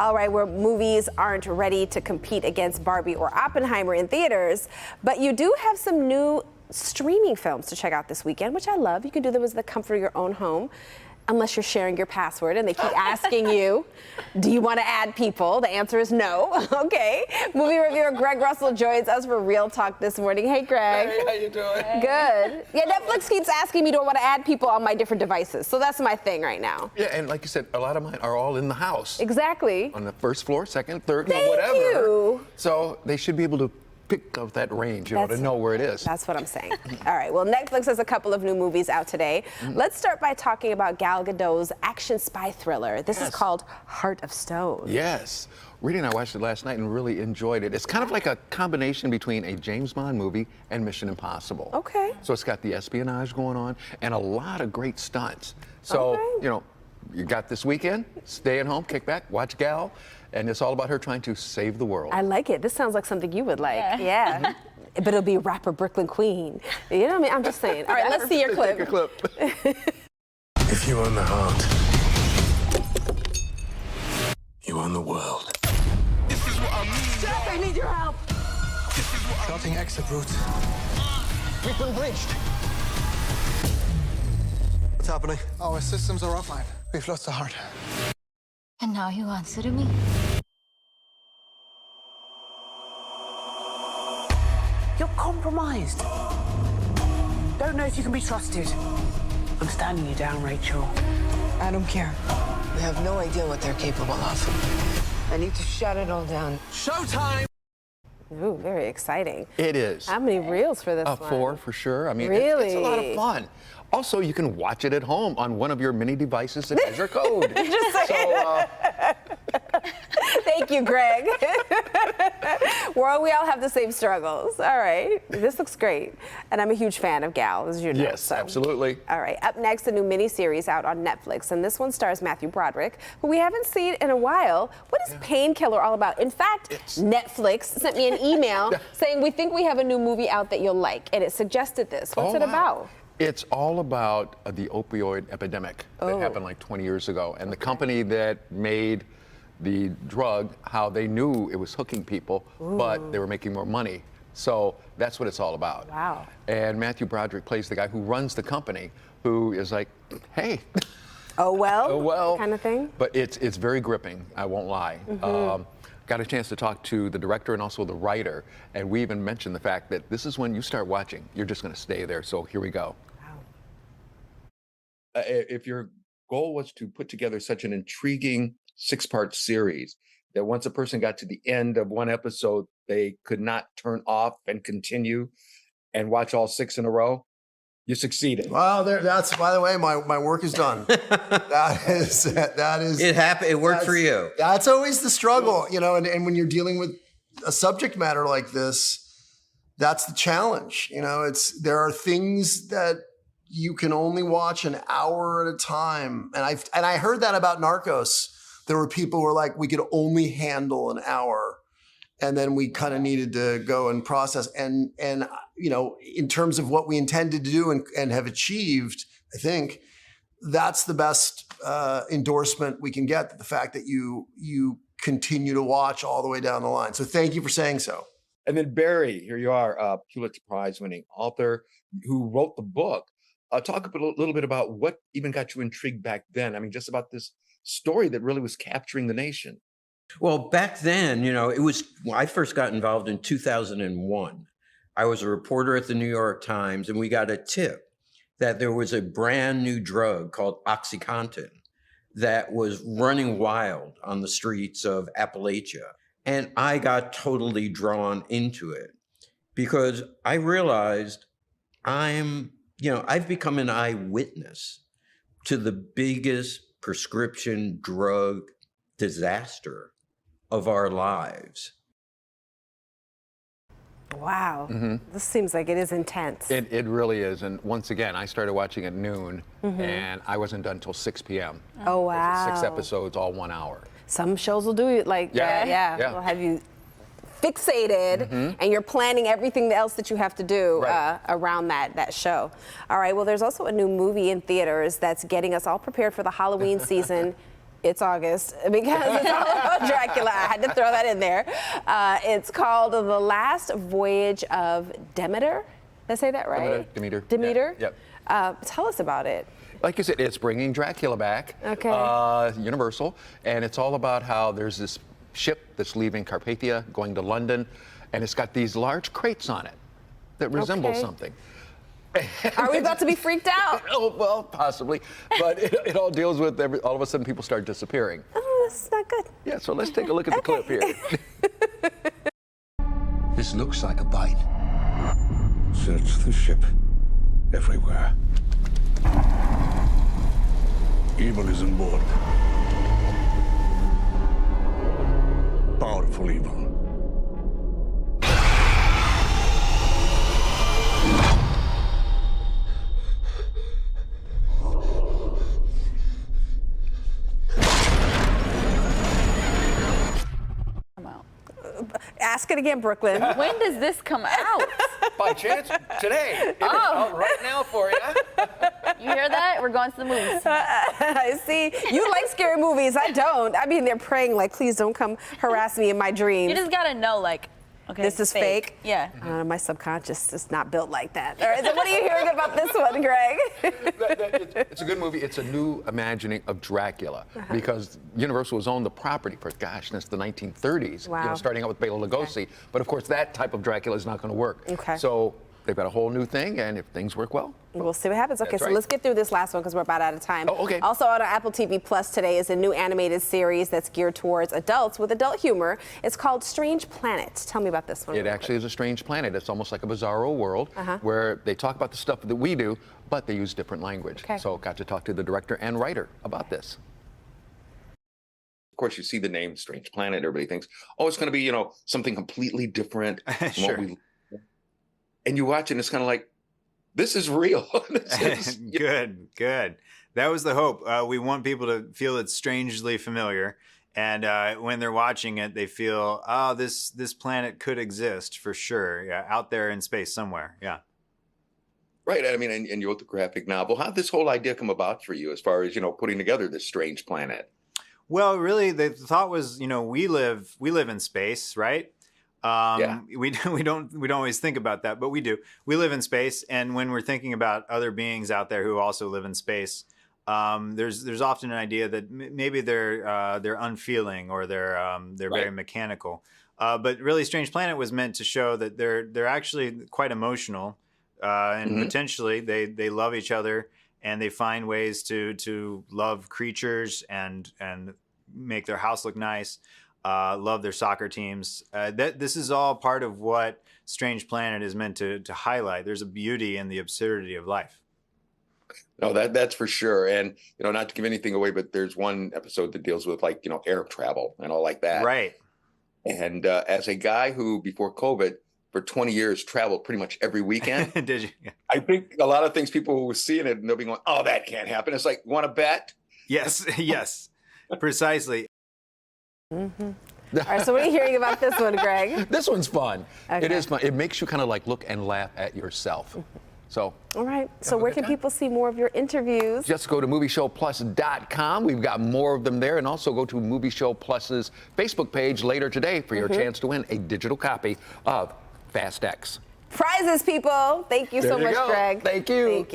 All right, where movies aren't ready to compete against Barbie or Oppenheimer in theaters, but you do have some new streaming films to check out this weekend, which I love. You can do them as the comfort of your own home, unless you're sharing your password and they keep asking you, do you want to add people? The answer is no. Okay. Movie reviewer Greg Russell joins us for Real Talk this morning. Hey, Greg. Hey, how you doing? Good. Yeah, Netflix keeps asking me, do I want to add people on my different devices? So that's my thing right now. Yeah, and like you said, a lot of mine are all in the house. Exactly. On the first floor, second, third, Thank whatever. you. So they should be able to pick up that range, to know where it is. That's what I'm saying. All right, well, Netflix has a couple of new movies out today. Let's start by talking about Gal Gadot's action spy thriller. This is called Heart of Stone. Yes. Reedy and I watched it last night and really enjoyed it. It's kind of like a combination between a James Bond movie and Mission Impossible. Okay. So it's got the espionage going on and a lot of great stunts. So, you got this weekend, stay at home, kick back, watch Gal, and it's all about her trying to save the world. I like it. This sounds like something you would like. Yeah. But it'll be rapper Brooklyn Queen. You know what I mean? I'm just saying. All right, let's see your clip. Take a clip. If you own the heart, you own the world. This is what I mean. Jack, I need your help. This is what Charting exit route. We've been breached. What's happening? Our systems are offline. We've lost the heart. And now you answer to me? You're compromised. Don't know if you can be trusted. I'm standing you down, Rachel. I don't care. We have no idea what they're capable of. I need to shut it all down. Showtime! Ooh, very exciting. It is. How many reels for this one? 4 for sure. I mean, Really? it's a lot of fun. Also, you can watch it at home on one of your many devices that has your code. Thank you, Greg. We all have the same struggles. All right. This looks great. And I'm a huge fan of Gal, as you know. Yes, so. absolutely. All right. Up next, a new miniseries out on Netflix. And this one stars Matthew Broderick, who we haven't seen in a while. What is Painkiller all about? In fact, Netflix sent me an email saying, we think we have a new movie out that you'll like. And it suggested this. What's it about? It's all about the opioid epidemic that happened like 20 years ago. And the company that made the drug, how they knew it was hooking people, but they were making more money. So that's what it's all about. Wow. And Matthew Broderick plays the guy who runs the company, who is like, hey. Oh, well? Oh, well. Kind of thing? But it's very gripping, I won't lie. Got a chance to talk to the director and also the writer, and we even mentioned the fact that this is when you start watching, you're just going to stay there. So here we go. Wow. If your goal was to put together such an intriguing 6-part series that once a person got to the end of one episode, they could not turn off and continue and watch all 6 in a row, you succeeded. Well, that's, by the way, my work is done. that is It happened. It worked for you. That's always the struggle, and when you're dealing with a subject matter like this, that's the challenge. There are things that you can only watch an hour at a time. And I heard that about Narcos. There were people who were like, we could only handle an hour. And then we kind of needed to go and process. And in terms of what we intended to do and have achieved, I think that's the best endorsement we can get, the fact that you continue to watch all the way down the line. So thank you for saying so. And then Barry, here you are, Pulitzer Prize winning author who wrote the book. Talk a little bit about what even got you intrigued back then. I mean, just about this story that really was capturing the nation. Well, back then, I first got involved in 2001. I was a reporter at the New York Times, and we got a tip that there was a brand new drug called OxyContin that was running wild on the streets of Appalachia. And I got totally drawn into it because I realized I've become an eyewitness to the biggest prescription drug disaster of our lives. Wow. This seems like it is intense. It really is. And once again, I started watching at noon, and I wasn't done until 6 p.m. Oh, wow. 6 episodes, all 1 hour. Some shows will do it like that. Yeah. They'll have you fixated and you're planning everything else that you have to do around that show. All right, well, there's also a new movie in theaters that's getting us all prepared for the Halloween season. It's August because it's all about Dracula. I had to throw that in there. It's called The Last Voyage of Demeter. Did I say that right? Demeter. Demeter? Yeah, yep. Tell us about it. Like you said, it's bringing Dracula back. Okay. Universal. And it's all about how there's this ship that's leaving Carpathia, going to London, and it's got these large crates on it that resemble Okay. something. Are we about to be freaked out? Oh, well, possibly. But it all deals with all of a sudden people start disappearing. Oh, this is not good. Yeah, so let's take a look at the clip here. This looks like a bite. Search the ship everywhere. Evil is on board. Powerful evil. Ask it again, Brooklyn. When does this come out? By chance, today. It is out right now for you. You hear that? We're going to the movies. I see. You like scary movies. I don't. I mean, they're praying like, please don't come harass me in my dreams. You just gotta know, like, okay, This is fake? Yeah. My subconscious is not built like that. All right, so what are you hearing about this one, Greg? It's a good movie. It's a new imagining of Dracula because Universal has owned the property for, gosh, since the 1930s. Wow. You know, starting out with Bela Lugosi. But of course, that type of Dracula is not going to work. Okay. So they've got a whole new thing, and if things work well, We'll see what happens. Okay, That's so right. let's get through this last one because we're about out of time. Oh, okay. Also on Apple TV Plus today is a new animated series that's geared towards adults with adult humor. It's called Strange Planet. Tell me about this one. it actually is a strange planet. It's almost like a bizarro world where they talk about the stuff that we do, but they use different language. Okay. So got to talk to the director and writer about this. Of course, you see the name Strange Planet. Everybody thinks, oh, it's going to be, you know, something completely different. from what we- and you watch it, and it's kind of like, this is real. Good. That was the hope. We want people to feel it's strangely familiar. And when they're watching it, they feel, oh, this planet could exist for sure. Yeah, out there in space somewhere. Yeah. Right. I mean, and you wrote the graphic novel. How did this whole idea come about for you as far as, you know, putting together this strange planet? Well, really, the thought was, you know, we live in space, right? We don't always think about that, but we do. We live in space, and when we're thinking about other beings out there who also live in space, there's often an idea that maybe they're unfeeling or they're very mechanical. But really, Strange Planet was meant to show that they're actually quite emotional, and potentially they love each other, and they find ways to love creatures and make their house look nice. Love their soccer teams. This is all part of what Strange Planet is meant to highlight. There's a beauty in the absurdity of life. No, that's for sure. And, you know, not to give anything away, but there's one episode that deals with, like, you know, air travel and all like that. Right. And as a guy who, before COVID, for 20 years, traveled pretty much every weekend. Did you? I think a lot of things people were seeing it and they'll be going, oh, that can't happen. It's like, want to bet? Yes, yes, precisely. All right, so what are you hearing about this one, Greg? This one's fun. Okay. It is fun. It makes you kind of like look and laugh at yourself. So All right, so where can people see more of your interviews? just go to movieshowplus.com. We've got more of them there. And also go to Movie Show Plus's Facebook page later today for your chance to win a digital copy of Fast X. Prizes, people. Thank you so There you much, go. Greg. Thank you. Thank you.